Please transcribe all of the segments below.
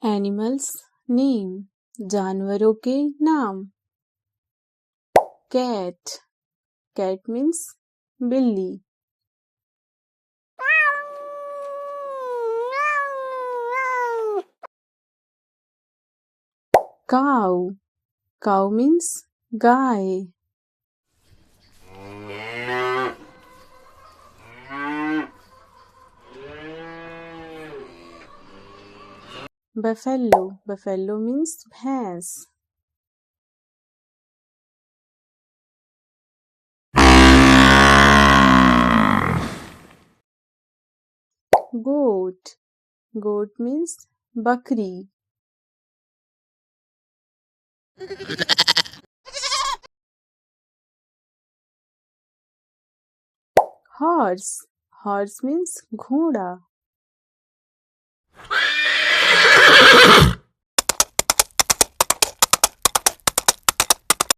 Animals name, जानवरों के नाम। कैट, कैट मीन्स बिल्ली। काऊ, काऊ मीन्स गाय। बफेलो, बफेलो मीन्स भैंस। गोट, गोट मीन्स बकरी। हॉर्स, हॉर्स मीन्स घोड़ा।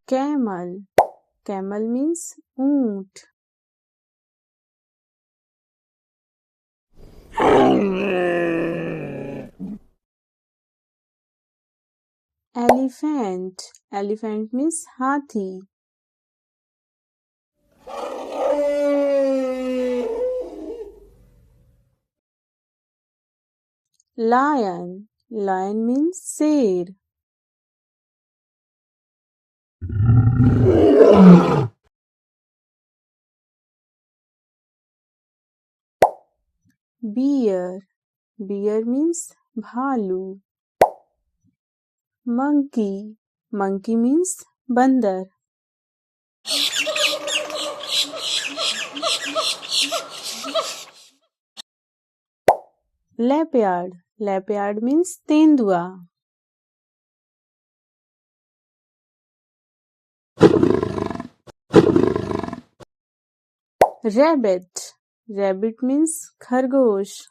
कैमल, कैमल मीन्स ऊंट। एलिफेंट, एलिफेंट मीन्स हाथी। लायन, लायन मीन्स शेर। बियर, बियर मीन्स भालू। मंकी, मंकी मीन्स बंदर। लेपर्ड, लेपर्ड मीन्स तेंदुआ। रैबिट, रैबिट मीन्स खरगोश।